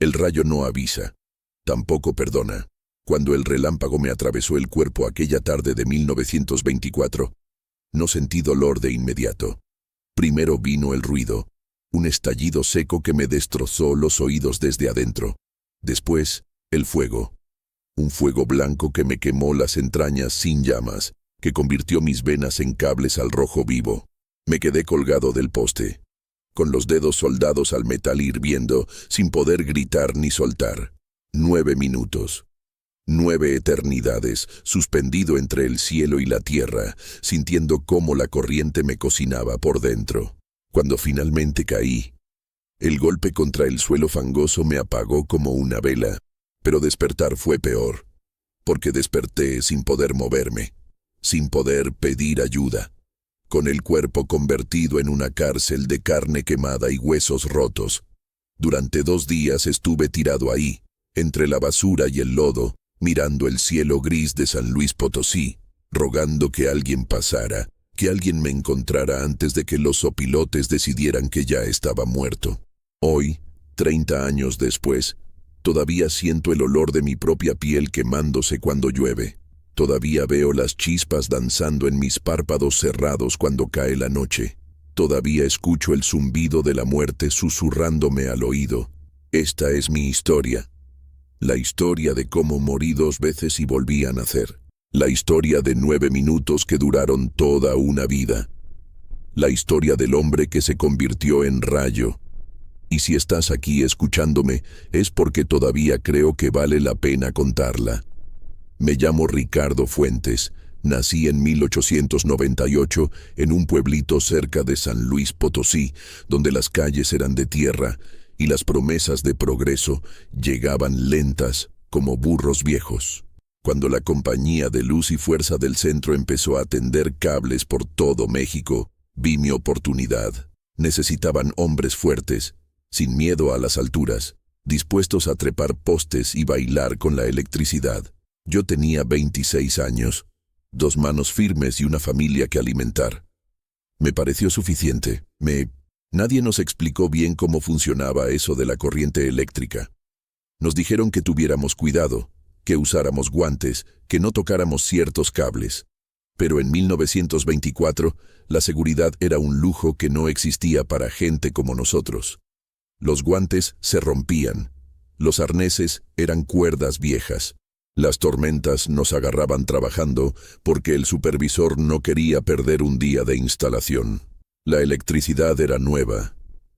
El rayo no avisa, tampoco perdona. Cuando el relámpago me atravesó el cuerpo aquella tarde de 1924, no sentí dolor de inmediato. Primero vino el ruido, un estallido seco que me destrozó los oídos desde adentro. Después, el fuego. Un fuego blanco que me quemó las entrañas sin llamas, que convirtió mis venas en cables al rojo vivo. Me quedé colgado del poste, con los dedos soldados al metal hirviendo, sin poder gritar ni soltar. 9 minutos. 9 eternidades, suspendido entre el cielo y la tierra, sintiendo cómo la corriente me cocinaba por dentro. Cuando finalmente caí, el golpe contra el suelo fangoso me apagó como una vela, pero despertar fue peor, porque desperté sin poder moverme, sin poder pedir ayuda, con el cuerpo convertido en una cárcel de carne quemada y huesos rotos. Durante 2 días estuve tirado ahí, entre la basura y el lodo, mirando el cielo gris de San Luis Potosí, rogando que alguien pasara, que alguien me encontrara antes de que los opilotes decidieran que ya estaba muerto. Hoy, 30 años después, todavía siento el olor de mi propia piel quemándose cuando llueve. Todavía veo las chispas danzando en mis párpados cerrados cuando cae la noche. Todavía escucho el zumbido de la muerte susurrándome al oído. Esta es mi historia. La historia de cómo morí 2 veces y volví a nacer. La historia de 9 minutos que duraron toda una vida. La historia del hombre que se convirtió en rayo. Y si estás aquí escuchándome, es porque todavía creo que vale la pena contarla. Me llamo Ricardo Fuentes. Nací en 1898 en un pueblito cerca de San Luis Potosí, donde las calles eran de tierra y las promesas de progreso llegaban lentas como burros viejos. Cuando la Compañía de Luz y Fuerza del Centro empezó a tender cables por todo México, vi mi oportunidad. Necesitaban hombres fuertes, sin miedo a las alturas, dispuestos a trepar postes y bailar con la electricidad. Yo tenía 26 años, 2 manos firmes y una familia que alimentar. Me pareció suficiente. Nadie nos explicó bien cómo funcionaba eso de la corriente eléctrica. Nos dijeron que tuviéramos cuidado, que usáramos guantes, que no tocáramos ciertos cables. Pero en 1924, la seguridad era un lujo que no existía para gente como nosotros. Los guantes se rompían. Los arneses eran cuerdas viejas. Las tormentas nos agarraban trabajando porque el supervisor no quería perder un día de instalación. La electricidad era nueva,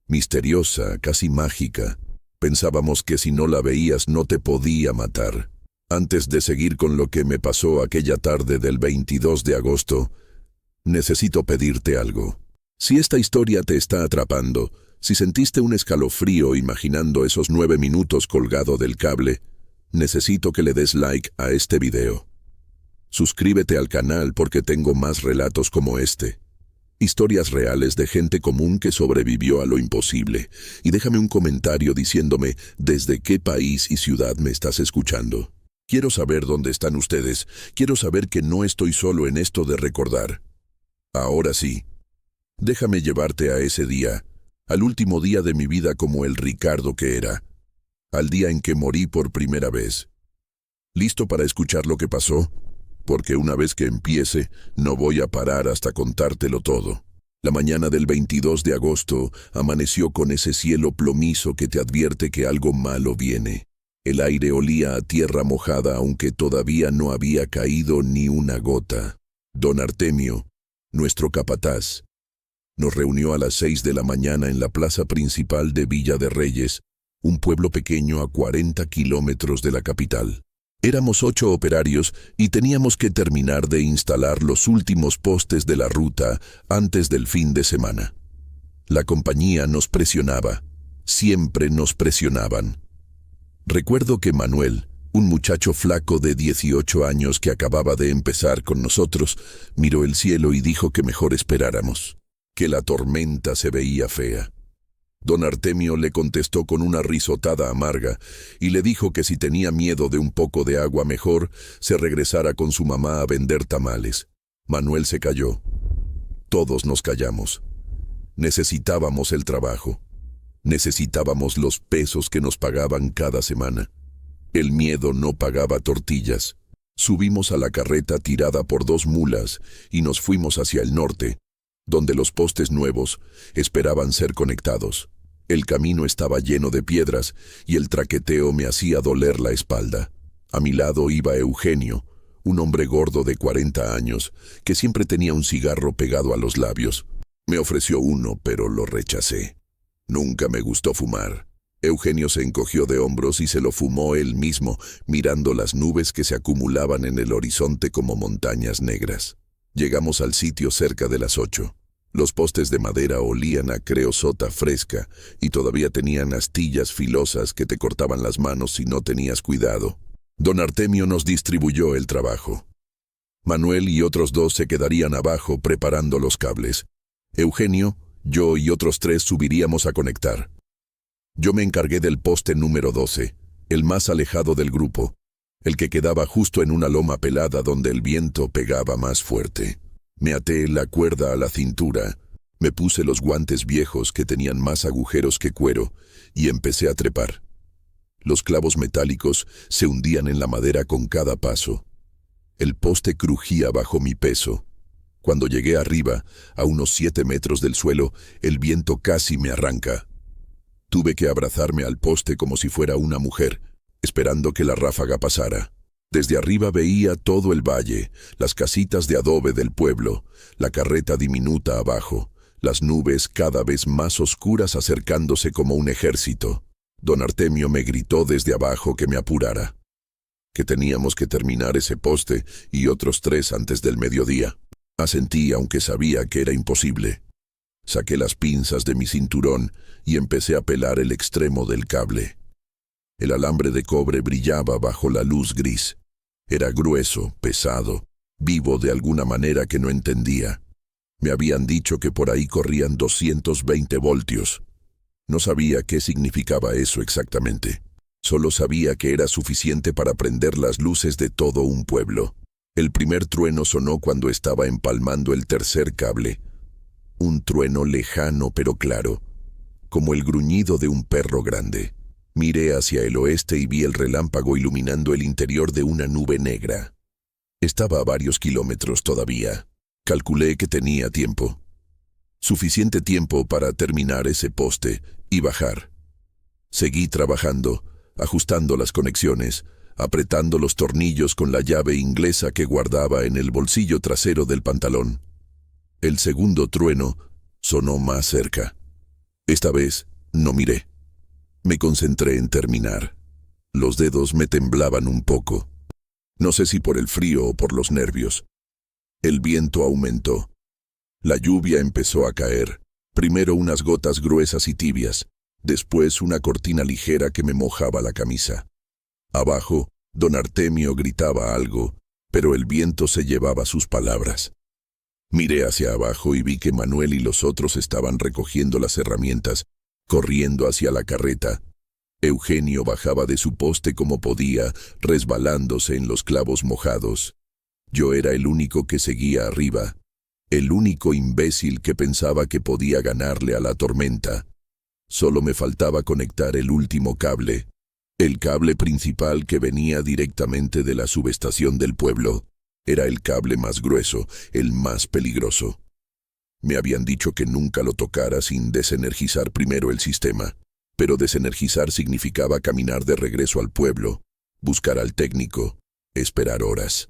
misteriosa, casi mágica. Pensábamos que si no la veías no te podía matar. Antes de seguir con lo que me pasó aquella tarde del 22 de agosto, necesito pedirte algo. Si esta historia te está atrapando, si sentiste un escalofrío imaginando esos 9 minutos colgado del cable, necesito que le des like a este video. Suscríbete al canal porque tengo más relatos como este. Historias reales de gente común que sobrevivió a lo imposible. Y déjame un comentario diciéndome desde qué país y ciudad me estás escuchando. Quiero saber dónde están ustedes. Quiero saber que no estoy solo en esto de recordar. Ahora sí, déjame llevarte a ese día, al último día de mi vida como el Ricardo que era, al día en que morí por primera vez. ¿Listo para escuchar lo que pasó? Porque una vez que empiece, no voy a parar hasta contártelo todo. La mañana del 22 de agosto amaneció con ese cielo plomizo que te advierte que algo malo viene. El aire olía a tierra mojada aunque todavía no había caído ni una gota. Don Artemio, nuestro capataz, nos reunió a las 6 de la mañana en la plaza principal de Villa de Reyes, un pueblo pequeño a 40 kilómetros de la capital. Éramos 8 operarios y teníamos que terminar de instalar los últimos postes de la ruta antes del fin de semana. La compañía nos presionaba, siempre nos presionaban. Recuerdo que Manuel, un muchacho flaco de 18 años que acababa de empezar con nosotros, miró el cielo y dijo que mejor esperáramos, que la tormenta se veía fea. Don Artemio le contestó con una risotada amarga y le dijo que si tenía miedo de un poco de agua mejor, se regresara con su mamá a vender tamales. Manuel se calló. Todos nos callamos. Necesitábamos el trabajo. Necesitábamos los pesos que nos pagaban cada semana. El miedo no pagaba tortillas. Subimos a la carreta tirada por 2 mulas y nos fuimos hacia el norte, donde los postes nuevos esperaban ser conectados. El camino estaba lleno de piedras y el traqueteo me hacía doler la espalda. A mi lado iba Eugenio, un hombre gordo de 40 años, que siempre tenía un cigarro pegado a los labios. Me ofreció uno, pero lo rechacé. Nunca me gustó fumar. Eugenio se encogió de hombros y se lo fumó él mismo, mirando las nubes que se acumulaban en el horizonte como montañas negras. Llegamos al sitio cerca de las 8. Los postes de madera olían a creosota fresca y todavía tenían astillas filosas que te cortaban las manos si no tenías cuidado. Don Artemio nos distribuyó el trabajo. Manuel y otros 2 se quedarían abajo preparando los cables. Eugenio, yo y otros 3 subiríamos a conectar. Yo me encargué del poste número 12, el más alejado del grupo, el que quedaba justo en una loma pelada donde el viento pegaba más fuerte. Me até la cuerda a la cintura, me puse los guantes viejos que tenían más agujeros que cuero y empecé a trepar. Los clavos metálicos se hundían en la madera con cada paso. El poste crujía bajo mi peso. Cuando llegué arriba, a unos 7 metros del suelo, el viento casi me arranca. Tuve que abrazarme al poste como si fuera una mujer, esperando que la ráfaga pasara. Desde arriba veía todo el valle, las casitas de adobe del pueblo, la carreta diminuta abajo, las nubes cada vez más oscuras acercándose como un ejército. Don Artemio me gritó desde abajo que me apurara, que teníamos que terminar ese poste y otros 3 antes del mediodía. Asentí, aunque sabía que era imposible. Saqué las pinzas de mi cinturón y empecé a pelar el extremo del cable. El alambre de cobre brillaba bajo la luz gris. Era grueso, pesado, vivo de alguna manera que no entendía. Me habían dicho que por ahí corrían 220 voltios. No sabía qué significaba eso exactamente. Solo sabía que era suficiente para prender las luces de todo un pueblo. El primer trueno sonó cuando estaba empalmando el tercer cable. Un trueno lejano pero claro, como el gruñido de un perro grande. Miré hacia el oeste y vi el relámpago iluminando el interior de una nube negra. Estaba a varios kilómetros todavía. Calculé que tenía tiempo. Suficiente tiempo para terminar ese poste y bajar. Seguí trabajando, ajustando las conexiones, apretando los tornillos con la llave inglesa que guardaba en el bolsillo trasero del pantalón. El segundo trueno sonó más cerca. Esta vez no miré. Me concentré en terminar. Los dedos me temblaban un poco. No sé si por el frío o por los nervios. El viento aumentó. La lluvia empezó a caer. Primero unas gotas gruesas y tibias, después una cortina ligera que me mojaba la camisa. Abajo, don Artemio gritaba algo, pero el viento se llevaba sus palabras. Miré hacia abajo y vi que Manuel y los otros estaban recogiendo las herramientas, corriendo hacia la carreta. Eugenio bajaba de su poste como podía, resbalándose en los clavos mojados. Yo era el único que seguía arriba, el único imbécil que pensaba que podía ganarle a la tormenta. Solo me faltaba conectar el último cable, el cable principal que venía directamente de la subestación del pueblo. Era el cable más grueso, el más peligroso. Me habían dicho que nunca lo tocara sin desenergizar primero el sistema, pero desenergizar significaba caminar de regreso al pueblo, buscar al técnico, esperar horas.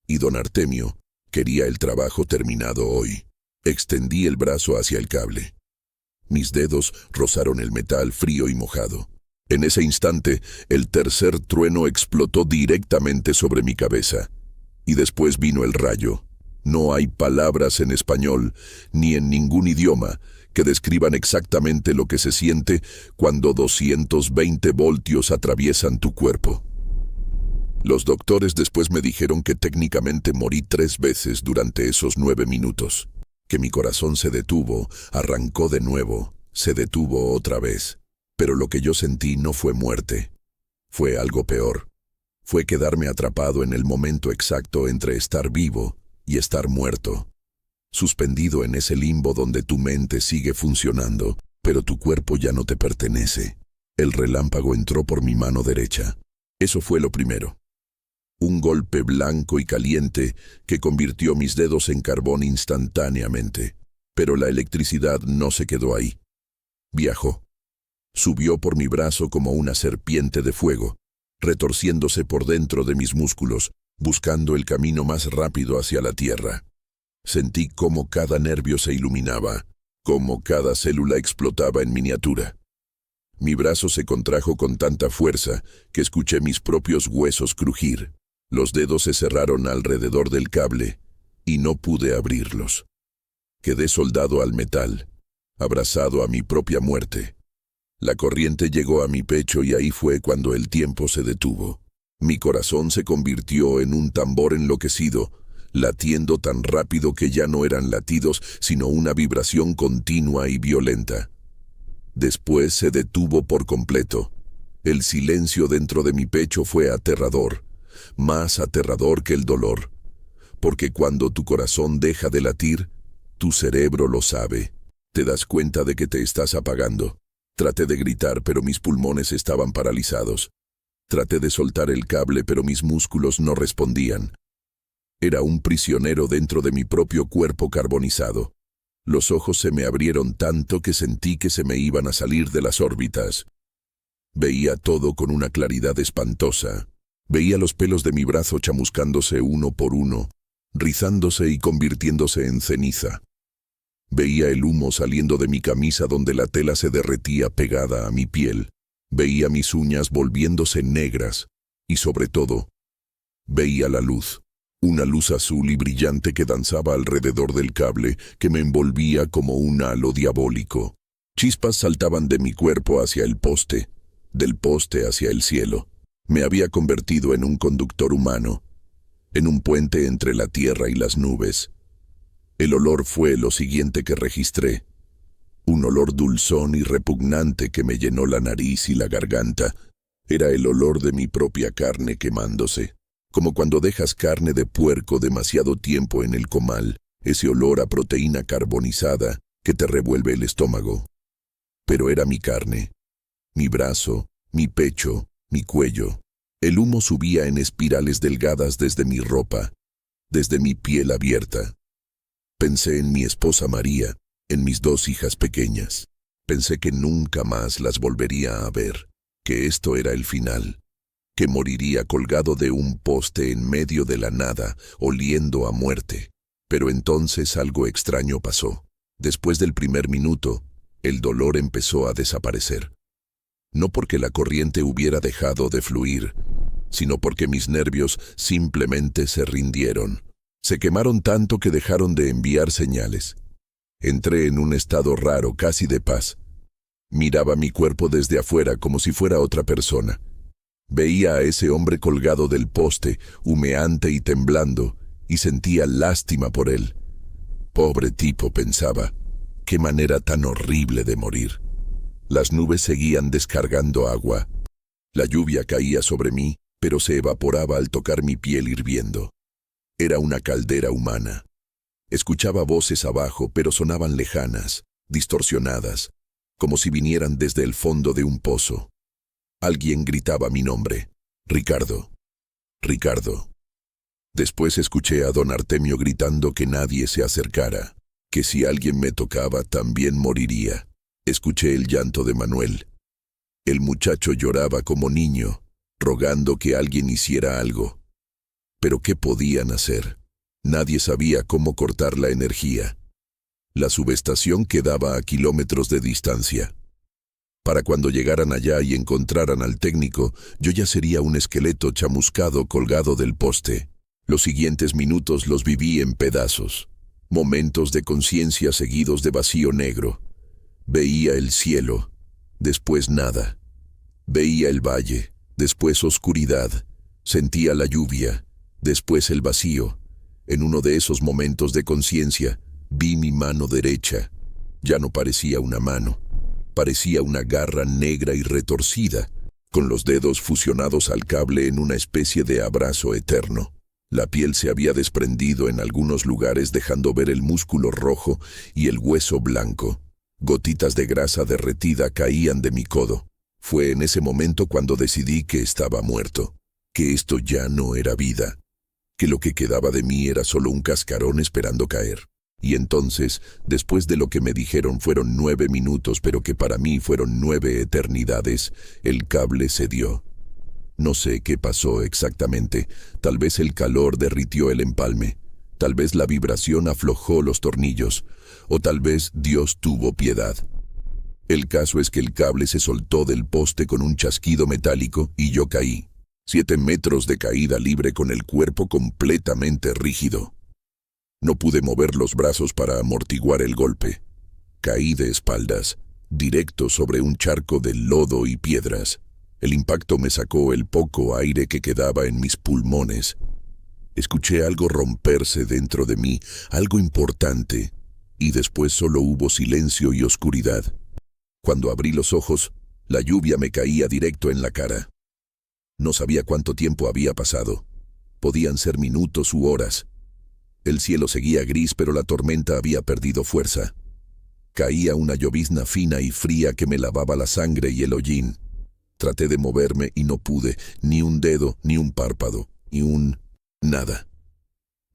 Y don Artemio quería el trabajo terminado hoy. Extendí el brazo hacia el cable. Mis dedos rozaron el metal frío y mojado. En ese instante, el tercer trueno explotó directamente sobre mi cabeza. Y después vino el rayo. No hay palabras en español, ni en ningún idioma, que describan exactamente lo que se siente cuando 220 voltios atraviesan tu cuerpo. Los doctores después me dijeron que técnicamente morí 3 veces durante esos 9 minutos, que mi corazón se detuvo, arrancó de nuevo, se detuvo otra vez. Pero lo que yo sentí no fue muerte, fue algo peor. Fue quedarme atrapado en el momento exacto entre estar vivo y estar muerto, suspendido en ese limbo donde tu mente sigue funcionando, Pero tu cuerpo ya no te pertenece. El relámpago entró por mi mano derecha. Eso fue lo primero. Un golpe blanco y caliente que convirtió mis dedos en carbón instantáneamente. Pero la electricidad no se quedó ahí. Viajó. Subió por mi brazo como una serpiente de fuego, retorciéndose por dentro de mis músculos, buscando el camino más rápido hacia la tierra. Sentí cómo cada nervio se iluminaba, cómo cada célula explotaba en miniatura. Mi brazo se contrajo con tanta fuerza que escuché mis propios huesos crujir. Los dedos se cerraron alrededor del cable y no pude abrirlos. Quedé soldado al metal, abrazado a mi propia muerte. La corriente llegó a mi pecho y ahí fue cuando el tiempo se detuvo. Mi corazón se convirtió en un tambor enloquecido, latiendo tan rápido que ya no eran latidos, sino una vibración continua y violenta. Después se detuvo por completo. El silencio dentro de mi pecho fue aterrador, más aterrador que el dolor, porque cuando tu corazón deja de latir, tu cerebro lo sabe. Te das cuenta de que te estás apagando. Traté de gritar, pero mis pulmones estaban paralizados. Traté de soltar el cable, pero mis músculos no respondían. Era un prisionero dentro de mi propio cuerpo carbonizado. Los ojos se me abrieron tanto que sentí que se me iban a salir de las órbitas. Veía todo con una claridad espantosa. Veía los pelos de mi brazo chamuscándose uno por uno, rizándose y convirtiéndose en ceniza. Veía el humo saliendo de mi camisa donde la tela se derretía pegada a mi piel. Veía mis uñas volviéndose negras y, sobre todo, veía la luz. Una luz azul y brillante que danzaba alrededor del cable, que me envolvía como un halo diabólico. Chispas saltaban de mi cuerpo hacia el poste, del poste hacia el cielo. Me había convertido en un conductor humano, en un puente entre la tierra y las nubes. El olor fue lo siguiente que registré. Un olor dulzón y repugnante que me llenó la nariz y la garganta. Era el olor de mi propia carne quemándose. Como cuando dejas carne de puerco demasiado tiempo en el comal, ese olor a proteína carbonizada que te revuelve el estómago. Pero era mi carne, mi brazo, mi pecho, mi cuello. El humo subía en espirales delgadas desde mi ropa, desde mi piel abierta. Pensé en mi esposa María, en mis 2 hijas pequeñas. Pensé que nunca más las volvería a ver, que esto era el final, que moriría colgado de un poste en medio de la nada, oliendo a muerte. Pero entonces algo extraño pasó. Después del primer minuto, el dolor empezó a desaparecer. No porque la corriente hubiera dejado de fluir, sino porque mis nervios simplemente se rindieron. Se quemaron tanto que dejaron de enviar señales. Entré en un estado raro, casi de paz. Miraba mi cuerpo desde afuera como si fuera otra persona. Veía a ese hombre colgado del poste, humeante y temblando, y sentía lástima por él. Pobre tipo, pensaba, qué manera tan horrible de morir. Las nubes seguían descargando agua. La lluvia caía sobre mí, pero se evaporaba al tocar mi piel hirviendo. Era una caldera humana. Escuchaba voces abajo, pero sonaban lejanas, distorsionadas, como si vinieran desde el fondo de un pozo. Alguien gritaba mi nombre. Ricardo. Ricardo. Después escuché a don Artemio gritando que nadie se acercara, que si alguien me tocaba también moriría. Escuché el llanto de Manuel. El muchacho lloraba como niño, rogando que alguien hiciera algo. Pero ¿qué podían hacer? Nadie sabía cómo cortar la energía. La subestación quedaba a kilómetros de distancia. Para cuando llegaran allá y encontraran al técnico, yo ya sería un esqueleto chamuscado colgado del poste. Los siguientes minutos los viví en pedazos. Momentos de conciencia seguidos de vacío negro. Veía el cielo, después nada. Veía el valle, después oscuridad. Sentía la lluvia, después el vacío. En uno de esos momentos de conciencia, vi mi mano derecha. Ya no parecía una mano. Parecía una garra negra y retorcida, con los dedos fusionados al cable en una especie de abrazo eterno. La piel se había desprendido en algunos lugares dejando ver el músculo rojo y el hueso blanco. Gotitas de grasa derretida caían de mi codo. Fue en ese momento cuando decidí que estaba muerto, que esto ya no era vida, que lo que quedaba de mí era solo un cascarón esperando caer. Y entonces, después de lo que me dijeron fueron 9 minutos, pero que para mí fueron 9 eternidades, el cable cedió. No sé qué pasó exactamente, tal vez el calor derritió el empalme, tal vez la vibración aflojó los tornillos, o tal vez Dios tuvo piedad. El caso es que el cable se soltó del poste con un chasquido metálico y yo caí. 7 metros de caída libre con el cuerpo completamente rígido. No pude mover los brazos para amortiguar el golpe. Caí de espaldas, directo sobre un charco de lodo y piedras. El impacto me sacó el poco aire que quedaba en mis pulmones. Escuché algo romperse dentro de mí, algo importante, y después solo hubo silencio y oscuridad. Cuando abrí los ojos, la lluvia me caía directo en la cara. No sabía cuánto tiempo había pasado. Podían ser minutos u horas. El cielo seguía gris, pero la tormenta había perdido fuerza. Caía una llovizna fina y fría que me lavaba la sangre y el hollín. Traté de moverme y no pude, ni un dedo, ni un párpado, nada.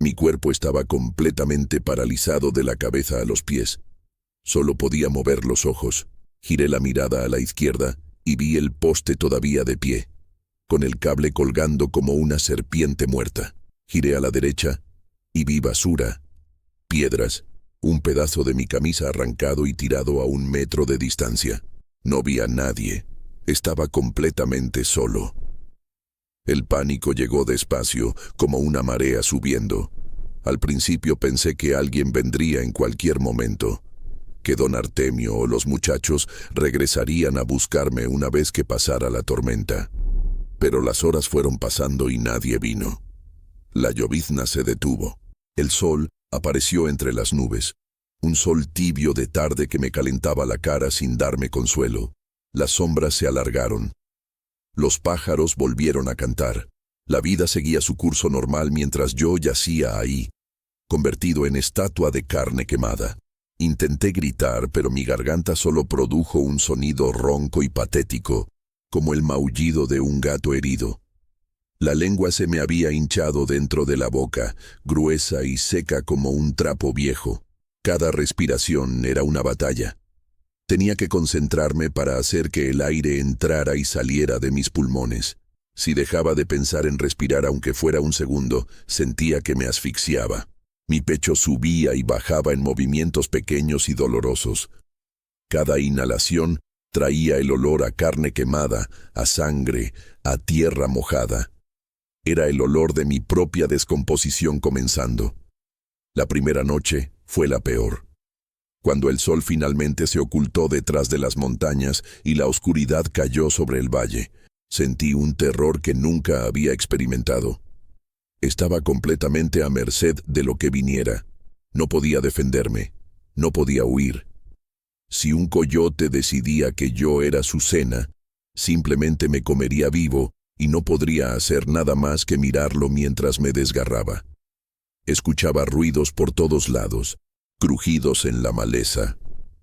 Mi cuerpo estaba completamente paralizado de la cabeza a los pies. Solo podía mover los ojos. Giré la mirada a la izquierda y vi el poste todavía de pie, con el cable colgando como una serpiente muerta. Giré a la derecha y vi basura, piedras, un pedazo de mi camisa arrancado y tirado a 1 metro de distancia. No vi a nadie. Estaba completamente solo. El pánico llegó despacio, como una marea subiendo. Al principio pensé que alguien vendría en cualquier momento, que don Artemio o los muchachos regresarían a buscarme una vez que pasara la tormenta. Pero las horas fueron pasando y nadie vino. La llovizna se detuvo. El sol apareció entre las nubes, un sol tibio de tarde que me calentaba la cara sin darme consuelo. Las sombras se alargaron. Los pájaros volvieron a cantar. La vida seguía su curso normal mientras yo yacía ahí, convertido en estatua de carne quemada. Intenté gritar, pero mi garganta solo produjo un sonido ronco y patético, como el maullido de un gato herido. La lengua se me había hinchado dentro de la boca, gruesa y seca como un trapo viejo. Cada respiración era una batalla. Tenía que concentrarme para hacer que el aire entrara y saliera de mis pulmones. Si dejaba de pensar en respirar aunque fuera un segundo, sentía que me asfixiaba. Mi pecho subía y bajaba en movimientos pequeños y dolorosos. Cada inhalación traía el olor a carne quemada, a sangre, a tierra mojada. Era el olor de mi propia descomposición comenzando. La primera noche fue la peor. Cuando el sol finalmente se ocultó detrás de las montañas y la oscuridad cayó sobre el valle, sentí un terror que nunca había experimentado. Estaba completamente a merced de lo que viniera. No podía defenderme, no podía huir. Si un coyote decidía que yo era su cena, simplemente me comería vivo y no podría hacer nada más que mirarlo mientras me desgarraba. Escuchaba ruidos por todos lados, crujidos en la maleza,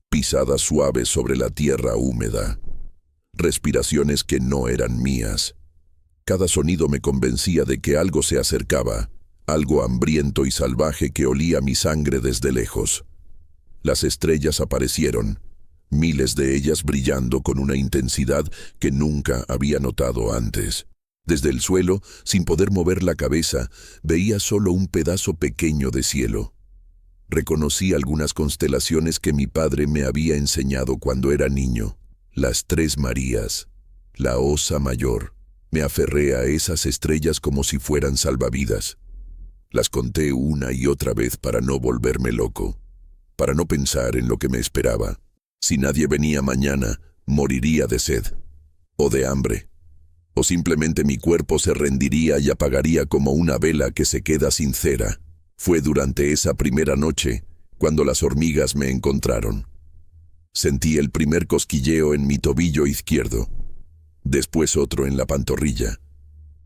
pisadas suaves sobre la tierra húmeda, respiraciones que no eran mías. Cada sonido me convencía de que algo se acercaba, algo hambriento y salvaje que olía mi sangre desde lejos. Las estrellas aparecieron, miles de ellas brillando con una intensidad que nunca había notado antes. Desde el suelo, sin poder mover la cabeza, veía solo un pedazo pequeño de cielo. Reconocí algunas constelaciones que mi padre me había enseñado cuando era niño. Las 3 Marías, la Osa Mayor. Me aferré a esas estrellas como si fueran salvavidas. Las conté una y otra vez para no volverme loco, para no pensar en lo que me esperaba. Si nadie venía mañana, moriría de sed, o de hambre, o simplemente mi cuerpo se rendiría y apagaría como una vela que se queda sin cera. Fue durante esa primera noche cuando las hormigas me encontraron. Sentí el primer cosquilleo en mi tobillo izquierdo, después otro en la pantorrilla,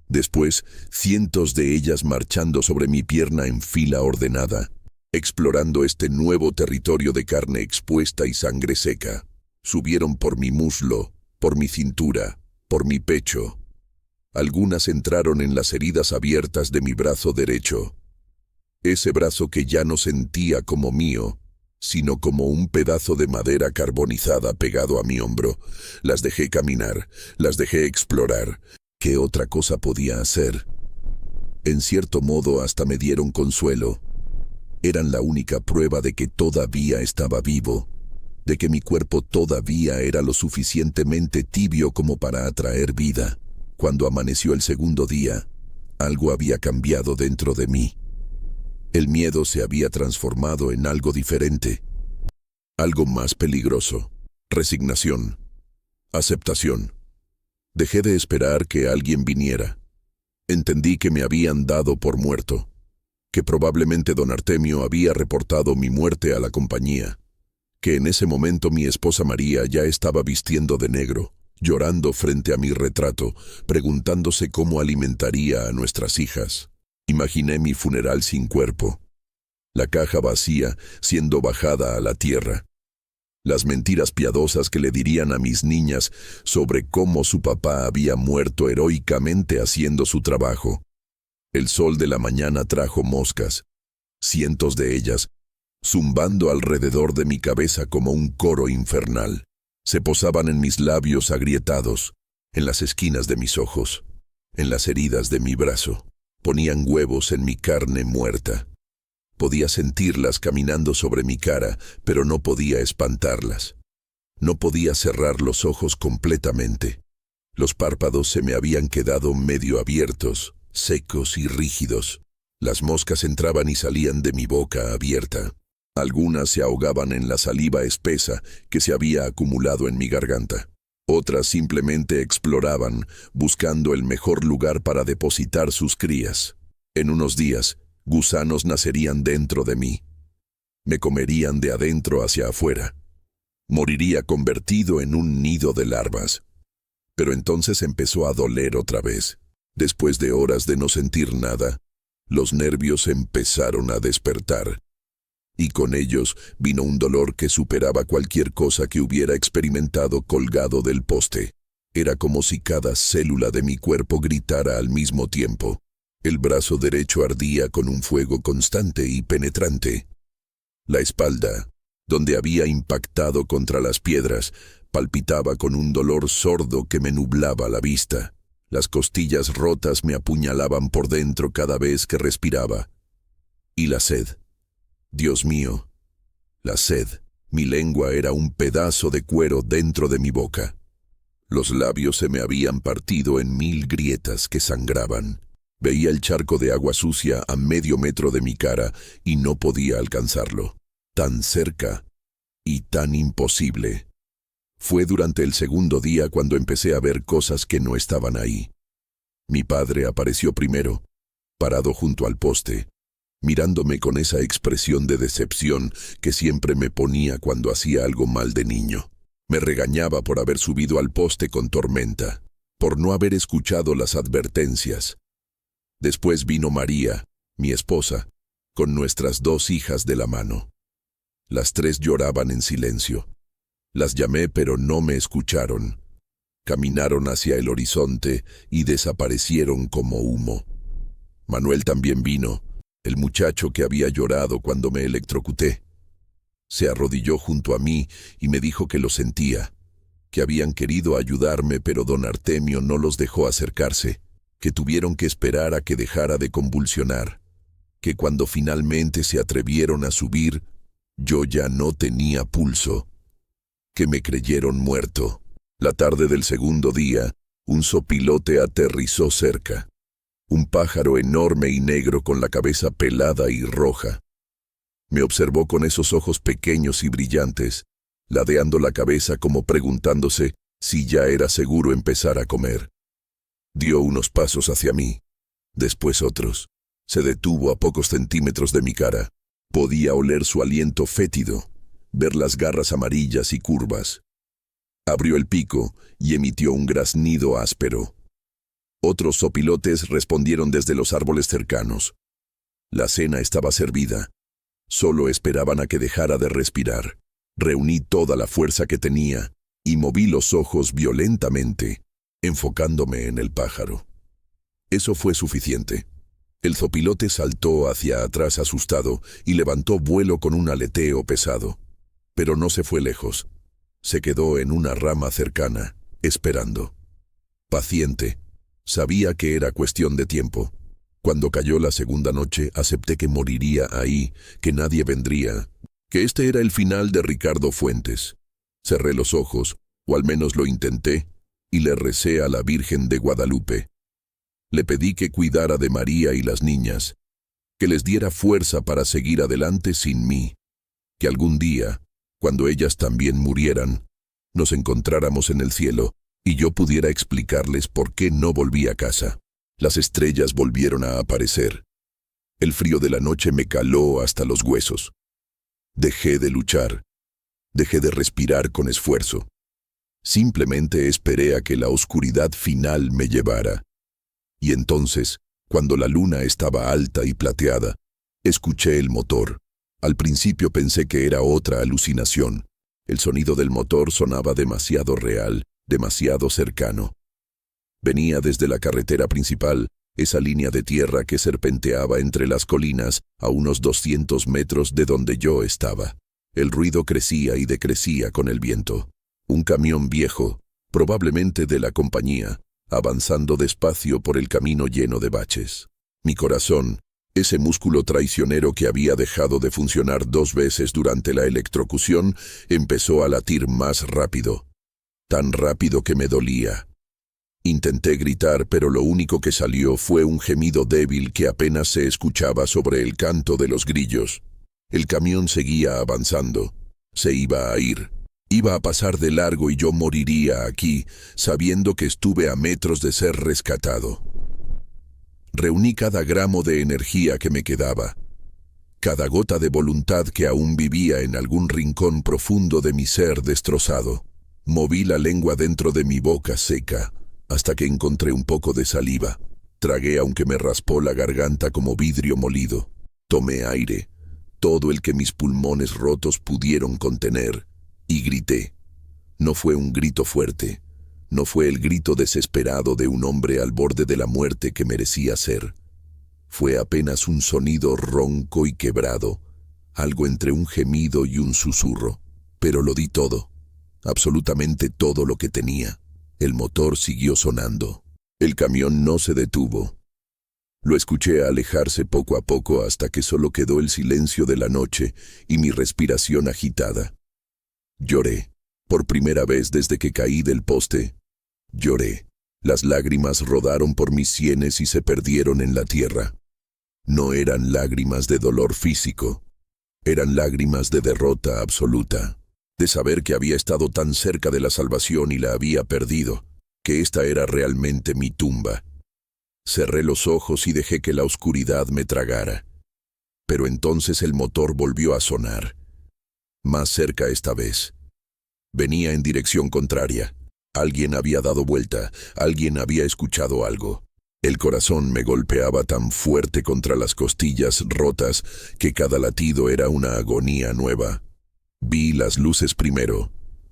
después cientos de ellas marchando sobre mi pierna en fila ordenada. explorando este nuevo territorio de carne expuesta y sangre seca. Subieron por mi muslo, por mi cintura, por mi pecho. Algunas entraron en las heridas abiertas de mi brazo derecho. Ese brazo que ya no sentía como mío, sino como un pedazo de madera carbonizada pegado a mi hombro. Las dejé caminar, las dejé explorar. ¿Qué otra cosa podía hacer? En cierto modo hasta me dieron consuelo. Eran la única prueba de que todavía estaba vivo, de que mi cuerpo todavía era lo suficientemente tibio como para atraer vida. Cuando amaneció el segundo día, algo había cambiado dentro de mí. El miedo se había transformado en algo diferente, algo más peligroso. Resignación, aceptación. Dejé de esperar que alguien viniera. Entendí que me habían dado por muerto, que probablemente don Artemio había reportado mi muerte a la compañía, que en ese momento mi esposa María ya estaba vistiendo de negro, llorando frente a mi retrato, preguntándose cómo alimentaría a nuestras hijas. Imaginé mi funeral sin cuerpo, la caja vacía siendo bajada a la tierra, las mentiras piadosas que le dirían a mis niñas sobre cómo su papá había muerto heroicamente haciendo su trabajo. El sol de la mañana trajo moscas, cientos de ellas, zumbando alrededor de mi cabeza como un coro infernal. Se posaban en mis labios agrietados, en las esquinas de mis ojos, en las heridas de mi brazo. Ponían huevos en mi carne muerta. Podía sentirlas caminando sobre mi cara, pero no podía espantarlas. No podía cerrar los ojos completamente. Los párpados se me habían quedado medio abiertos, secos y rígidos. Las moscas entraban y salían de mi boca abierta. Algunas se ahogaban en la saliva espesa que se había acumulado en mi garganta. Otras simplemente exploraban, buscando el mejor lugar para depositar sus crías. En unos días, gusanos nacerían dentro de mí. Me comerían de adentro hacia afuera. Moriría convertido en un nido de larvas. Pero entonces empezó a doler otra vez. Después de horas de no sentir nada, los nervios empezaron a despertar. Y con ellos vino un dolor que superaba cualquier cosa que hubiera experimentado colgado del poste. Era como si cada célula de mi cuerpo gritara al mismo tiempo. El brazo derecho ardía con un fuego constante y penetrante. La espalda, donde había impactado contra las piedras, palpitaba con un dolor sordo que me nublaba la vista. Las costillas rotas me apuñalaban por dentro cada vez que respiraba. Y la sed. Dios mío, la sed. Mi lengua era un pedazo de cuero dentro de mi boca. Los labios se me habían partido en 1000 grietas que sangraban. Veía el charco de agua sucia a medio metro de mi cara y no podía alcanzarlo. Tan cerca y tan imposible. Fue durante el segundo día cuando empecé a ver cosas que no estaban ahí. Mi padre apareció primero, parado junto al poste, mirándome con esa expresión de decepción que siempre me ponía cuando hacía algo mal de niño. Me regañaba por haber subido al poste con tormenta, por no haber escuchado las advertencias. Después vino María, mi esposa, con nuestras 2 hijas de la mano. Las 3 lloraban en silencio. Las llamé pero no me escucharon. Caminaron hacia el horizonte y desaparecieron como humo. Manuel también vino, el muchacho que había llorado cuando me electrocuté. Se arrodilló junto a mí y me dijo que lo sentía, que habían querido ayudarme pero don Artemio no los dejó acercarse, que tuvieron que esperar a que dejara de convulsionar, que cuando finalmente se atrevieron a subir, yo ya no tenía pulso, que me creyeron muerto. La tarde del segundo día, un zopilote aterrizó cerca. Un pájaro enorme y negro con la cabeza pelada y roja. Me observó con esos ojos pequeños y brillantes, ladeando la cabeza como preguntándose si ya era seguro empezar a comer. Dio unos pasos hacia mí, después otros. Se detuvo a pocos centímetros de mi cara. Podía oler su aliento fétido, ver las garras amarillas y curvas. Abrió el pico y emitió un graznido áspero. Otros zopilotes respondieron desde los árboles cercanos. La cena estaba servida. Solo esperaban a que dejara de respirar. Reuní toda la fuerza que tenía y moví los ojos violentamente, enfocándome en el pájaro. Eso fue suficiente. El zopilote saltó hacia atrás asustado y levantó vuelo con un aleteo pesado. Pero no se fue lejos. Se quedó en una rama cercana, esperando. Paciente. Sabía que era cuestión de tiempo. Cuando cayó la segunda noche, acepté que moriría ahí, que nadie vendría, que este era el final de Ricardo Fuentes. Cerré los ojos, o al menos lo intenté, y le recé a la Virgen de Guadalupe. Le pedí que cuidara de María y las niñas, que les diera fuerza para seguir adelante sin mí, que algún día, cuando ellas también murieran, nos encontráramos en el cielo y yo pudiera explicarles por qué no volví a casa. Las estrellas volvieron a aparecer. El frío de la noche me caló hasta los huesos. Dejé de luchar. Dejé de respirar con esfuerzo. Simplemente esperé a que la oscuridad final me llevara. Y entonces, cuando la luna estaba alta y plateada, escuché el motor. Al principio pensé que era otra alucinación. El sonido del motor sonaba demasiado real, demasiado cercano. Venía desde la carretera principal, esa línea de tierra que serpenteaba entre las colinas a unos 200 metros de donde yo estaba. El ruido crecía y decrecía con el viento. Un camión viejo, probablemente de la compañía, avanzando despacio por el camino lleno de baches. Mi corazón, ese músculo traicionero que había dejado de funcionar 2 veces durante la electrocución, empezó a latir más rápido. Tan rápido que me dolía. Intenté gritar, pero lo único que salió fue un gemido débil que apenas se escuchaba sobre el canto de los grillos. El camión seguía avanzando. Se iba a ir. Iba a pasar de largo y yo moriría aquí, sabiendo que estuve a metros de ser rescatado. Reuní cada gramo de energía que me quedaba, cada gota de voluntad que aún vivía en algún rincón profundo de mi ser destrozado. Moví la lengua dentro de mi boca seca, hasta que encontré un poco de saliva. Tragué aunque me raspó la garganta como vidrio molido. Tomé aire, todo el que mis pulmones rotos pudieron contener, y grité. No fue un grito fuerte, no fue el grito desesperado de un hombre al borde de la muerte que merecía ser. Fue apenas un sonido ronco y quebrado, algo entre un gemido y un susurro. Pero lo di todo, absolutamente todo lo que tenía. El motor siguió sonando. El camión no se detuvo. Lo escuché alejarse poco a poco hasta que solo quedó el silencio de la noche y mi respiración agitada. Lloré. Por primera vez desde que caí del poste. Lloré. Las lágrimas rodaron por mis sienes y se perdieron en la tierra. No eran lágrimas de dolor físico. Eran lágrimas de derrota absoluta. De saber que había estado tan cerca de la salvación y la había perdido, que esta era realmente mi tumba. Cerré los ojos y dejé que la oscuridad me tragara. Pero entonces el motor volvió a sonar. Más cerca esta vez. Venía en dirección contraria. Alguien había dado vuelta, alguien había escuchado algo. El corazón me golpeaba tan fuerte contra las costillas rotas que cada latido era una agonía nueva. Vi las luces primero,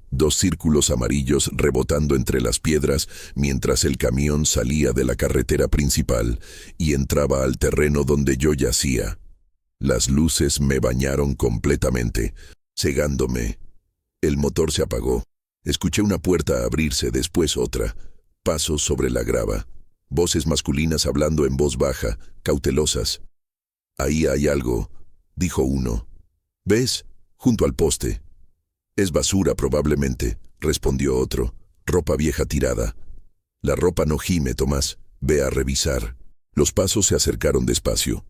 2 círculos amarillos rebotando entre las piedras mientras el camión salía de la carretera principal y entraba al terreno donde yo yacía. Las luces me bañaron completamente, cegándome. El motor se apagó. Escuché una puerta abrirse, después otra. Pasos sobre la grava. Voces masculinas hablando en voz baja, cautelosas. «Ahí hay algo», dijo uno. «¿Ves? Junto al poste». «Es basura probablemente», respondió otro. «Ropa vieja tirada». «La ropa no gime, Tomás. Ve a revisar». Los pasos se acercaron despacio.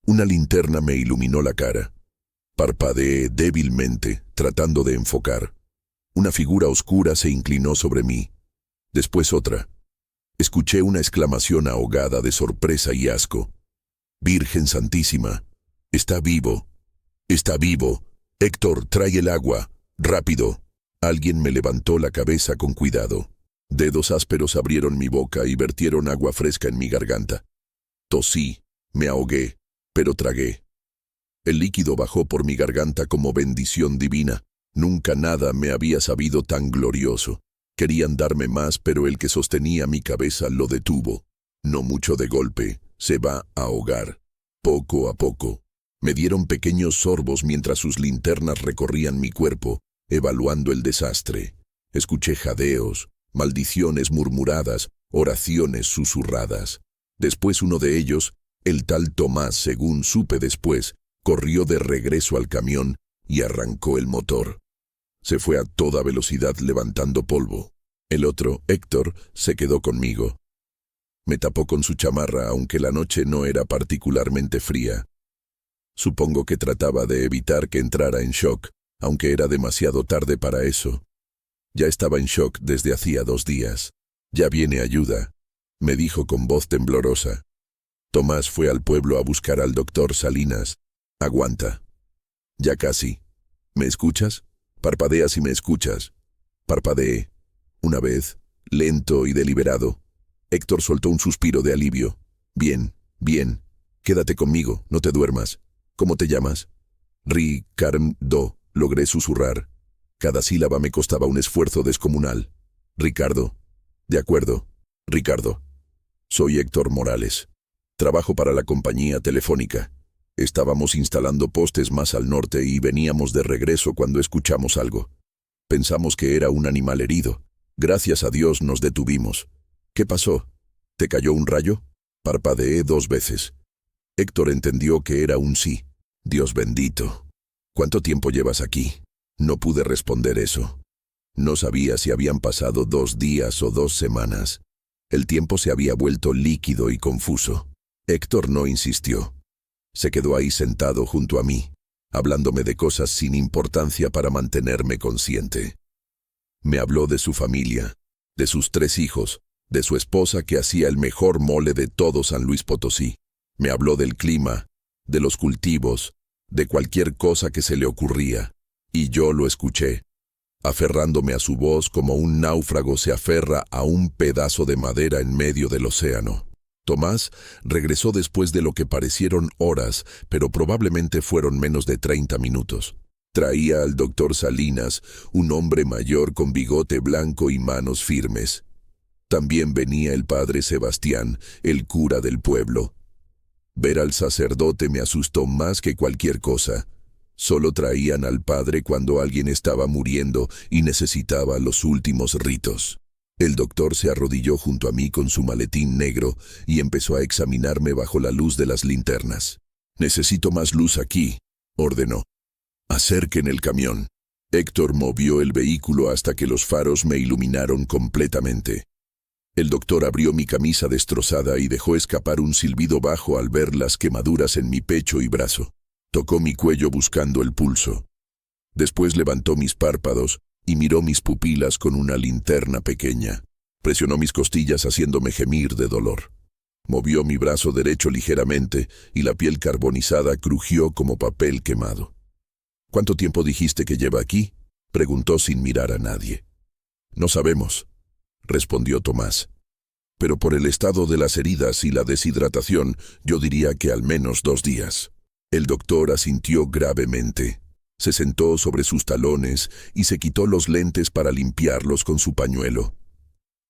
Una linterna me iluminó la cara. Parpadeé débilmente, tratando de enfocar. Una figura oscura se inclinó sobre mí. Después otra. Escuché una exclamación ahogada de sorpresa y asco. «Virgen Santísima, está vivo. Está vivo. Héctor, trae el agua. Rápido». Alguien me levantó la cabeza con cuidado. Dedos ásperos abrieron mi boca y vertieron agua fresca en mi garganta. Tosí, me ahogué, pero tragué. El líquido bajó por mi garganta como bendición divina. Nunca nada me había sabido tan glorioso. Querían darme más, pero el que sostenía mi cabeza lo detuvo. No mucho de golpe, se va a ahogar. Poco a poco. Me dieron pequeños sorbos mientras sus linternas recorrían mi cuerpo, evaluando el desastre. Escuché jadeos, maldiciones murmuradas, oraciones susurradas. Después uno de ellos, el tal Tomás, según supe después, corrió de regreso al camión y arrancó el motor. Se fue a toda velocidad levantando polvo. El otro, Héctor, se quedó conmigo. Me tapó con su chamarra, aunque la noche no era particularmente fría. Supongo que trataba de evitar que entrara en shock, aunque era demasiado tarde para eso. Ya estaba en shock desde hacía 2 días. «Ya viene ayuda», me dijo con voz temblorosa. Tomás fue al pueblo a buscar al doctor Salinas. «Aguanta. Ya casi. ¿Me escuchas? Parpadea si me escuchas». Parpadeé. Una vez, lento y deliberado. Héctor soltó un suspiro de alivio. «Bien, bien. Quédate conmigo, no te duermas. ¿Cómo te llamas?» «Ricardo», logré susurrar. Cada sílaba me costaba un esfuerzo descomunal. «Ricardo». «De acuerdo. Ricardo. Soy Héctor Morales. Trabajo para la compañía telefónica. Estábamos instalando postes más al norte y veníamos de regreso cuando escuchamos algo. Pensamos que era un animal herido. Gracias a Dios nos detuvimos. ¿Qué pasó? ¿Te cayó un rayo?» Parpadeé 2 veces. Héctor entendió que era un sí. «Dios bendito. ¿Cuánto tiempo llevas aquí?» No pude responder eso. No sabía si habían pasado 2 días o 2 semanas. El tiempo se había vuelto líquido y confuso. Héctor no insistió. Se quedó ahí sentado junto a mí, hablándome de cosas sin importancia para mantenerme consciente. Me habló de su familia, de sus 3 hijos, de su esposa que hacía el mejor mole de todo San Luis Potosí. Me habló del clima, de los cultivos, de cualquier cosa que se le ocurría. Y yo lo escuché, aferrándome a su voz como un náufrago se aferra a un pedazo de madera en medio del océano. Tomás regresó después de lo que parecieron horas, pero probablemente fueron menos de 30 minutos. Traía al doctor Salinas, un hombre mayor con bigote blanco y manos firmes. También venía el padre Sebastián, el cura del pueblo. Ver al sacerdote me asustó más que cualquier cosa. Solo traían al padre cuando alguien estaba muriendo y necesitaba los últimos ritos. El doctor se arrodilló junto a mí con su maletín negro y empezó a examinarme bajo la luz de las linternas. «Necesito más luz aquí», ordenó. «Acerquen el camión». Héctor movió el vehículo hasta que los faros me iluminaron completamente. El doctor abrió mi camisa destrozada y dejó escapar un silbido bajo al ver las quemaduras en mi pecho y brazo. Tocó mi cuello buscando el pulso. Después levantó mis párpados y miró mis pupilas con una linterna pequeña. Presionó mis costillas haciéndome gemir de dolor. Movió mi brazo derecho ligeramente y la piel carbonizada crujió como papel quemado. «¿Cuánto tiempo dijiste que lleva aquí?», preguntó sin mirar a nadie. «No sabemos», respondió Tomás. «Pero por el estado de las heridas y la deshidratación, yo diría que al menos 2 días». El doctor asintió gravemente. Se sentó sobre sus talones y se quitó los lentes para limpiarlos con su pañuelo.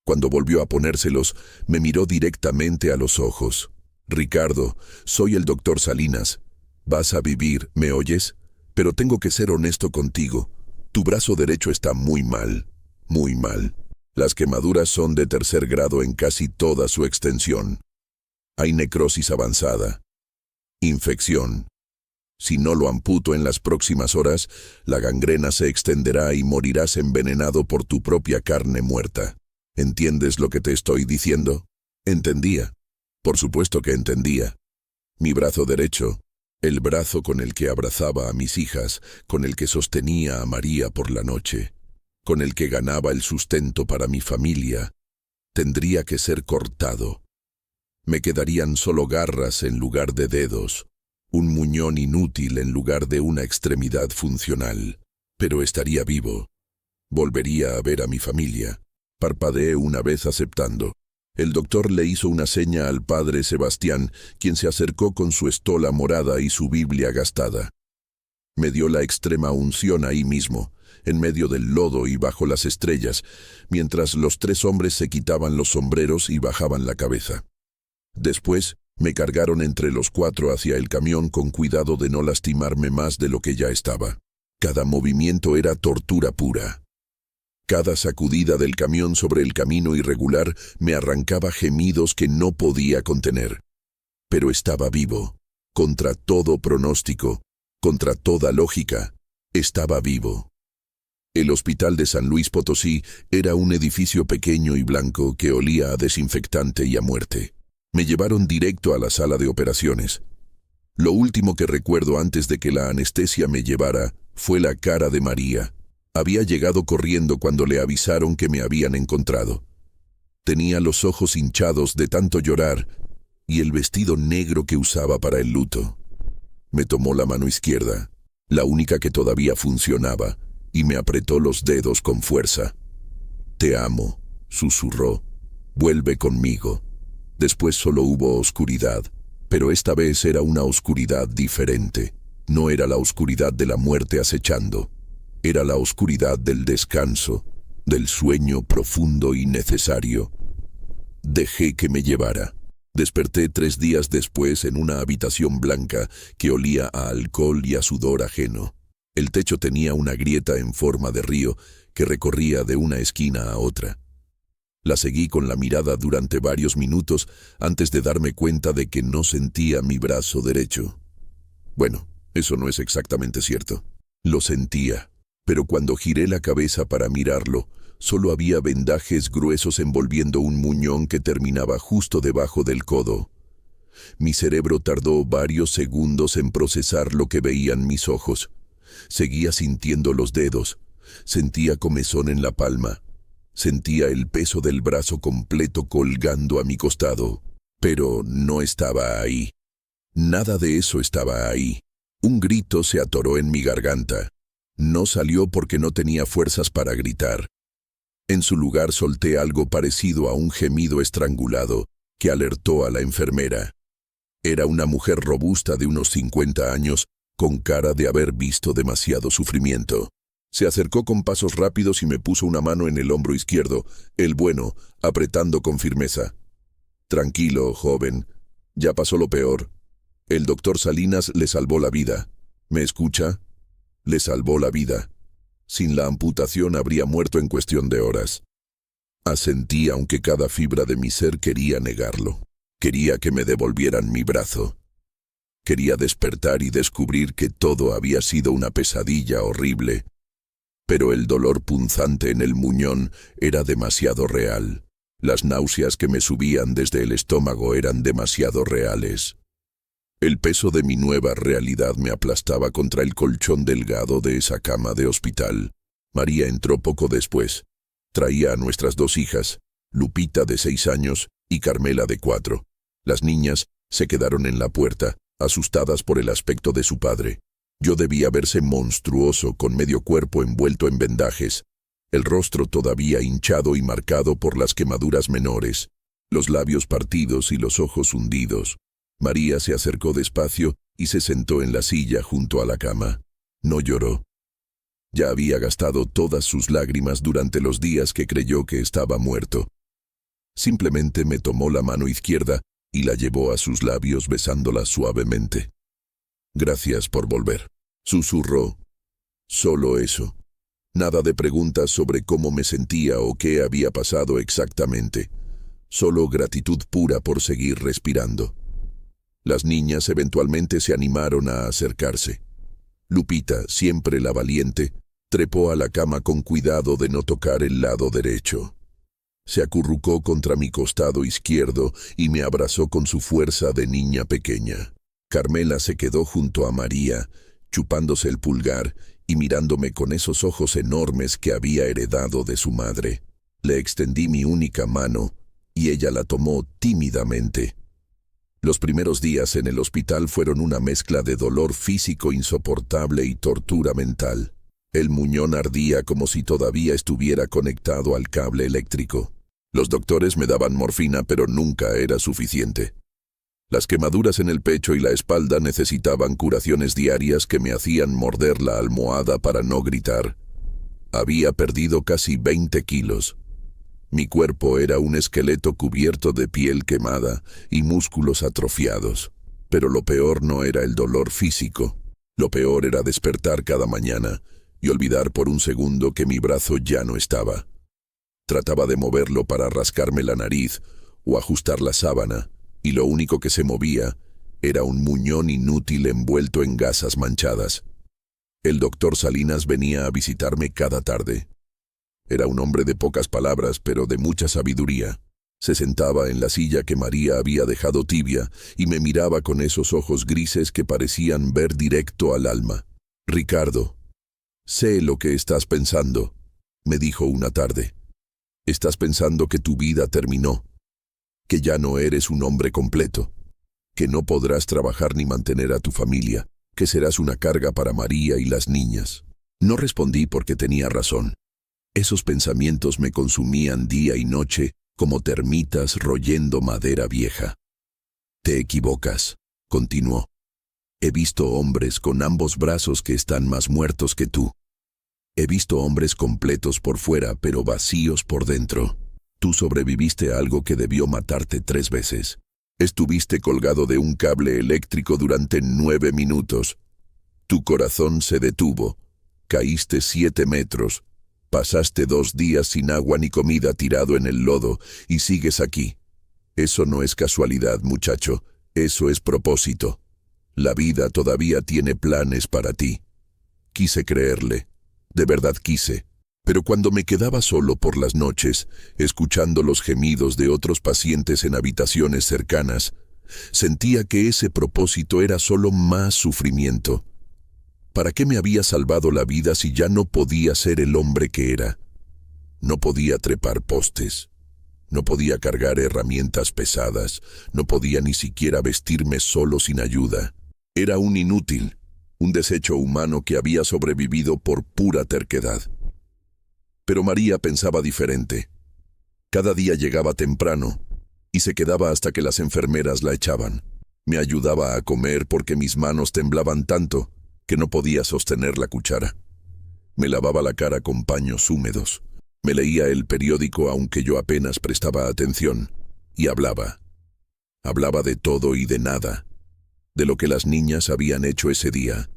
Cuando volvió a ponérselos, me miró directamente a los ojos. «Ricardo, soy el doctor Salinas. Vas a vivir, ¿me oyes? Pero tengo que ser honesto contigo. Tu brazo derecho está muy mal, muy mal. Las quemaduras son de 3er grado en casi toda su extensión. Hay necrosis avanzada. Infección. Si no lo amputo en las próximas horas, la gangrena se extenderá y morirás envenenado por tu propia carne muerta. ¿Entiendes lo que te estoy diciendo?» Entendía. Por supuesto que entendía. Mi brazo derecho, el brazo con el que abrazaba a mis hijas, con el que sostenía a María por la noche, con el que ganaba el sustento para mi familia, tendría que ser cortado. Me quedarían solo garras en lugar de dedos, un muñón inútil en lugar de una extremidad funcional. Pero estaría vivo. Volvería a ver a mi familia. Parpadeé una vez aceptando. El doctor le hizo una seña al padre Sebastián, quien se acercó con su estola morada y su Biblia gastada. Me dio la extrema unción ahí mismo, en medio del lodo y bajo las estrellas, mientras los 3 hombres se quitaban los sombreros y bajaban la cabeza. Después, me cargaron entre los 4 hacia el camión con cuidado de no lastimarme más de lo que ya estaba. Cada movimiento era tortura pura. Cada sacudida del camión sobre el camino irregular me arrancaba gemidos que no podía contener. Pero estaba vivo, contra todo pronóstico, contra toda lógica, estaba vivo. El hospital de San Luis Potosí era un edificio pequeño y blanco que olía a desinfectante y a muerte. Me llevaron directo a la sala de operaciones. Lo último que recuerdo antes de que la anestesia me llevara fue la cara de María. Había llegado corriendo cuando le avisaron que me habían encontrado. Tenía los ojos hinchados de tanto llorar y el vestido negro que usaba para el luto. Me tomó la mano izquierda, la única que todavía funcionaba, y me apretó los dedos con fuerza. «Te amo», susurró. «Vuelve conmigo». Después solo hubo oscuridad, pero esta vez era una oscuridad diferente. No era la oscuridad de la muerte acechando. Era la oscuridad del descanso, del sueño profundo y necesario. Dejé que me llevara. Desperté 3 días después en una habitación blanca que olía a alcohol y a sudor ajeno. El techo tenía una grieta en forma de río que recorría de una esquina a otra. La seguí con la mirada durante varios minutos antes de darme cuenta de que no sentía mi brazo derecho. Bueno, eso no es exactamente cierto. Lo sentía, pero cuando giré la cabeza para mirarlo, solo había vendajes gruesos envolviendo un muñón que terminaba justo debajo del codo. Mi cerebro tardó varios segundos en procesar lo que veían mis ojos. Seguía sintiendo los dedos, sentía comezón en la palma, sentía el peso del brazo completo colgando a mi costado, pero no estaba ahí. Nada de eso estaba ahí. Un grito se atoró en mi garganta. No salió porque no tenía fuerzas para gritar. En su lugar solté algo parecido a un gemido estrangulado que alertó a la enfermera. Era una mujer robusta de unos 50 años, con cara de haber visto demasiado sufrimiento. Se acercó con pasos rápidos y me puso una mano en el hombro izquierdo, el bueno, apretando con firmeza. «Tranquilo, joven. Ya pasó lo peor. El doctor Salinas le salvó la vida. ¿Me escucha? Le salvó la vida. Sin la amputación habría muerto en cuestión de horas». Asentí aunque cada fibra de mi ser quería negarlo. Quería que me devolvieran mi brazo. Quería despertar y descubrir que todo había sido una pesadilla horrible. Pero el dolor punzante en el muñón era demasiado real. Las náuseas que me subían desde el estómago eran demasiado reales. El peso de mi nueva realidad me aplastaba contra el colchón delgado de esa cama de hospital. María entró poco después. Traía a nuestras 2 hijas, Lupita de 6 años y Carmela de 4. Las niñas se quedaron en la puerta, asustadas por el aspecto de su padre. Yo debía verse monstruoso, con medio cuerpo envuelto en vendajes, el rostro todavía hinchado y marcado por las quemaduras menores, los labios partidos y los ojos hundidos. María se acercó despacio y se sentó en la silla junto a la cama. No lloró. Ya había gastado todas sus lágrimas durante los días que creyó que estaba muerto. Simplemente me tomó la mano izquierda y la llevó a sus labios besándola suavemente. «Gracias por volver», susurró. Solo eso. Nada de preguntas sobre cómo me sentía o qué había pasado exactamente. Solo gratitud pura por seguir respirando. Las niñas eventualmente se animaron a acercarse. Lupita, siempre la valiente, trepó a la cama con cuidado de no tocar el lado derecho. Se acurrucó contra mi costado izquierdo y me abrazó con su fuerza de niña pequeña. Carmela se quedó junto a María, chupándose el pulgar y mirándome con esos ojos enormes que había heredado de su madre. Le extendí mi única mano y ella la tomó tímidamente. Los primeros días en el hospital fueron una mezcla de dolor físico insoportable y tortura mental. El muñón ardía como si todavía estuviera conectado al cable eléctrico. Los doctores me daban morfina, pero nunca era suficiente. Las quemaduras en el pecho y la espalda necesitaban curaciones diarias que me hacían morder la almohada para no gritar. Había perdido casi 20 kilos. Mi cuerpo era un esqueleto cubierto de piel quemada y músculos atrofiados. Pero lo peor no era el dolor físico. Lo peor era despertar cada mañana y olvidar por un segundo que mi brazo ya no estaba. Trataba de moverlo para rascarme la nariz o ajustar la sábana, y lo único que se movía era un muñón inútil envuelto en gasas manchadas. El doctor Salinas venía a visitarme cada tarde. Era un hombre de pocas palabras, pero de mucha sabiduría. Se sentaba en la silla que María había dejado tibia y me miraba con esos ojos grises que parecían ver directo al alma. «Ricardo, sé lo que estás pensando», me dijo una tarde. «Estás pensando que tu vida terminó, que ya no eres un hombre completo, que no podrás trabajar ni mantener a tu familia, que serás una carga para María y las niñas». No respondí porque tenía razón. Esos pensamientos me consumían día y noche como termitas royendo madera vieja. «Te equivocas», continuó. «He visto hombres con ambos brazos que están más muertos que tú. He visto hombres completos por fuera, pero vacíos por dentro. Tú sobreviviste a algo que debió matarte 3 veces. Estuviste colgado de un cable eléctrico durante 9 minutos. Tu corazón se detuvo. Caíste 7 metros. Pasaste 2 días sin agua ni comida tirado en el lodo y sigues aquí. Eso no es casualidad, muchacho. Eso es propósito. La vida todavía tiene planes para ti». Quise creerle. De verdad quise. Pero cuando me quedaba solo por las noches, escuchando los gemidos de otros pacientes en habitaciones cercanas, sentía que ese propósito era solo más sufrimiento. ¿Para qué me había salvado la vida si ya no podía ser el hombre que era? No podía trepar postes, no podía cargar herramientas pesadas, no podía ni siquiera vestirme solo sin ayuda. Era un inútil, un desecho humano que había sobrevivido por pura terquedad. Pero María pensaba diferente. Cada día llegaba temprano y se quedaba hasta que las enfermeras la echaban. Me ayudaba a comer porque mis manos temblaban tanto que no podía sostener la cuchara. Me lavaba la cara con paños húmedos. Me leía el periódico aunque yo apenas prestaba atención. Y hablaba. Hablaba de todo y de nada. De lo que las niñas habían hecho ese día,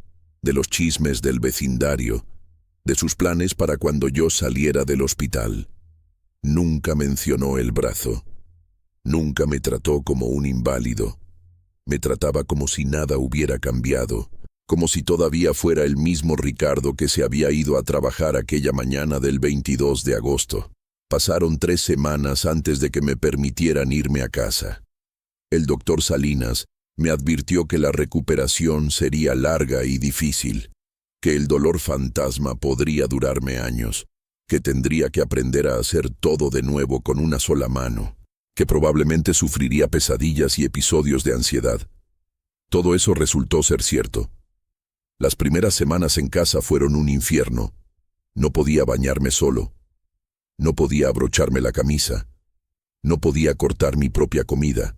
de los chismes del vecindario, de sus planes para cuando yo saliera del hospital. Nunca mencionó el brazo. Nunca me trató como un inválido. Me trataba como si nada hubiera cambiado, como si todavía fuera el mismo Ricardo que se había ido a trabajar aquella mañana del 22 de agosto. Pasaron 3 semanas antes de que me permitieran irme a casa. El doctor Salinas me advirtió que la recuperación sería larga y difícil, que el dolor fantasma podría durarme años, que tendría que aprender a hacer todo de nuevo con una sola mano, que probablemente sufriría pesadillas y episodios de ansiedad. Todo eso resultó ser cierto. Las primeras semanas en casa fueron un infierno. No podía bañarme solo. No podía abrocharme la camisa. No podía cortar mi propia comida.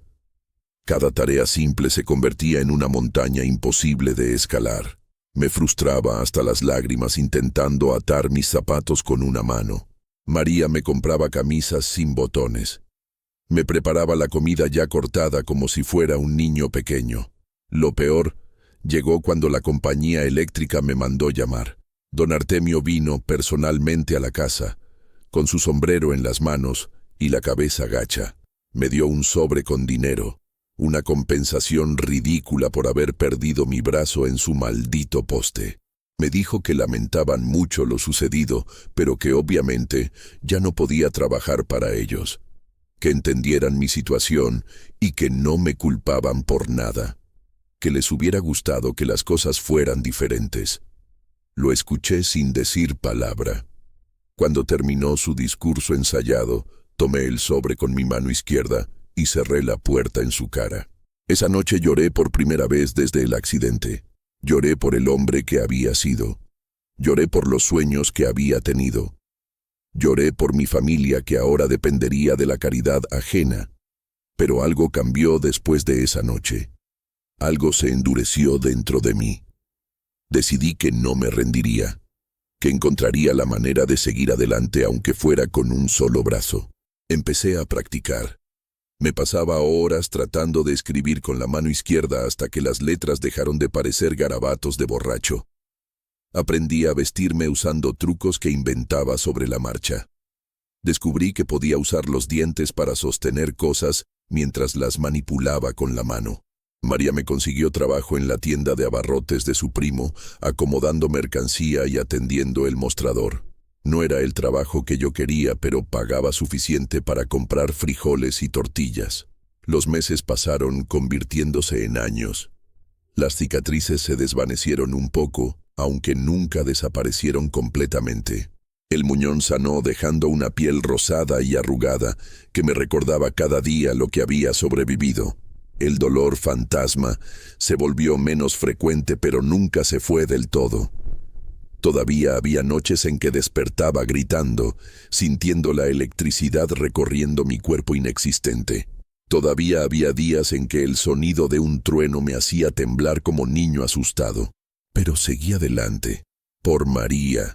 Cada tarea simple se convertía en una montaña imposible de escalar. Me frustraba hasta las lágrimas intentando atar mis zapatos con una mano. María me compraba camisas sin botones. Me preparaba la comida ya cortada como si fuera un niño pequeño. Lo peor llegó cuando la compañía eléctrica me mandó llamar. Don Artemio vino personalmente a la casa, con su sombrero en las manos y la cabeza gacha. Me dio un sobre con dinero, una compensación ridícula por haber perdido mi brazo en su maldito poste. Me dijo que lamentaban mucho lo sucedido, pero que obviamente ya no podía trabajar para ellos, que entendieran mi situación y que no me culpaban por nada, que les hubiera gustado que las cosas fueran diferentes. Lo escuché sin decir palabra. Cuando terminó su discurso ensayado, tomé el sobre con mi mano izquierda y cerré la puerta en su cara. Esa noche lloré por primera vez desde el accidente. Lloré por el hombre que había sido. Lloré por los sueños que había tenido. Lloré por mi familia que ahora dependería de la caridad ajena. Pero algo cambió después de esa noche. Algo se endureció dentro de mí. Decidí que no me rendiría, que encontraría la manera de seguir adelante aunque fuera con un solo brazo. Empecé a practicar. Me pasaba horas tratando de escribir con la mano izquierda hasta que las letras dejaron de parecer garabatos de borracho. Aprendí a vestirme usando trucos que inventaba sobre la marcha. Descubrí que podía usar los dientes para sostener cosas mientras las manipulaba con la mano. María me consiguió trabajo en la tienda de abarrotes de su primo, acomodando mercancía y atendiendo el mostrador. No era el trabajo que yo quería, pero pagaba suficiente para comprar frijoles y tortillas. Los meses pasaron convirtiéndose en años. Las cicatrices se desvanecieron un poco, aunque nunca desaparecieron completamente. El muñón sanó dejando una piel rosada y arrugada que me recordaba cada día lo que había sobrevivido. El dolor fantasma se volvió menos frecuente, pero nunca se fue del todo. Todavía había noches en que despertaba gritando, sintiendo la electricidad recorriendo mi cuerpo inexistente. Todavía había días en que el sonido de un trueno me hacía temblar como niño asustado. Pero seguí adelante, por María,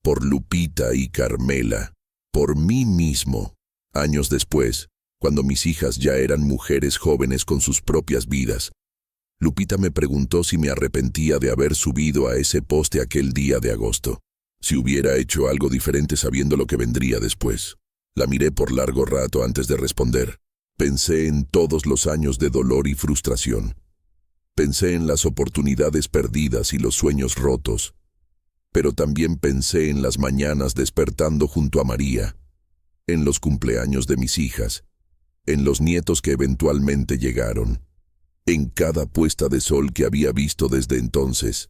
por Lupita y Carmela, por mí mismo. Años después, cuando mis hijas ya eran mujeres jóvenes con sus propias vidas, Lupita me preguntó si me arrepentía de haber subido a ese poste aquel día de agosto, si hubiera hecho algo diferente sabiendo lo que vendría después. La miré por largo rato antes de responder. Pensé en todos los años de dolor y frustración. Pensé en las oportunidades perdidas y los sueños rotos. Pero también pensé en las mañanas despertando junto a María, en los cumpleaños de mis hijas, en los nietos que eventualmente llegaron, en cada puesta de sol que había visto desde entonces,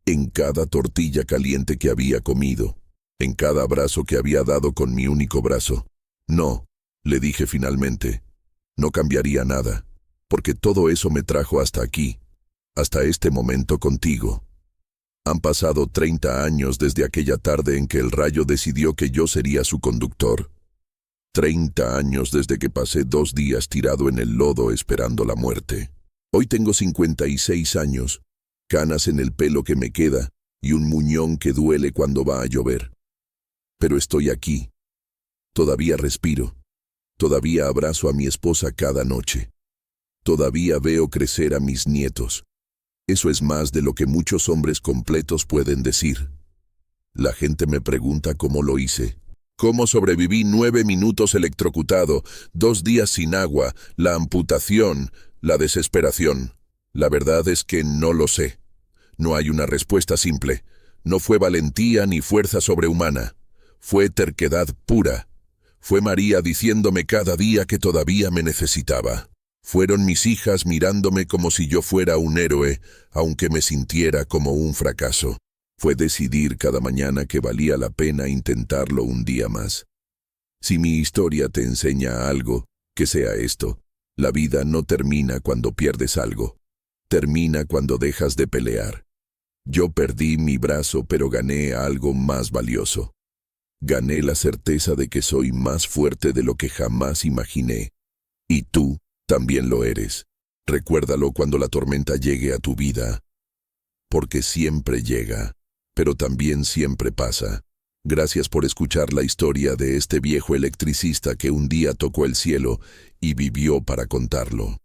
en cada tortilla caliente que había comido, en cada abrazo que había dado con mi único brazo. No, le dije finalmente, no cambiaría nada, porque todo eso me trajo hasta aquí, hasta este momento contigo. Han pasado 30 años desde aquella tarde en que el rayo decidió que yo sería su conductor. 30 años desde que pasé 2 días tirado en el lodo esperando la muerte. Hoy tengo 56 años, canas en el pelo que me queda y un muñón que duele cuando va a llover. Pero estoy aquí. Todavía respiro. Todavía abrazo a mi esposa cada noche. Todavía veo crecer a mis nietos. Eso es más de lo que muchos hombres completos pueden decir. La gente me pregunta cómo lo hice. ¿Cómo sobreviví 9 minutos electrocutado, 2 días sin agua, la amputación, la desesperación? La verdad es que no lo sé. No hay una respuesta simple. No fue valentía ni fuerza sobrehumana. Fue terquedad pura. Fue María diciéndome cada día que todavía me necesitaba. Fueron mis hijas mirándome como si yo fuera un héroe, aunque me sintiera como un fracaso. Fue decidir cada mañana que valía la pena intentarlo un día más. Si mi historia te enseña algo, que sea esto: la vida no termina cuando pierdes algo. Termina cuando dejas de pelear. Yo perdí mi brazo, pero gané algo más valioso. Gané la certeza de que soy más fuerte de lo que jamás imaginé. Y tú también lo eres. Recuérdalo cuando la tormenta llegue a tu vida. Porque siempre llega, pero también siempre pasa. Gracias por escuchar la historia de este viejo electricista que un día tocó el cielo y vivió para contarlo.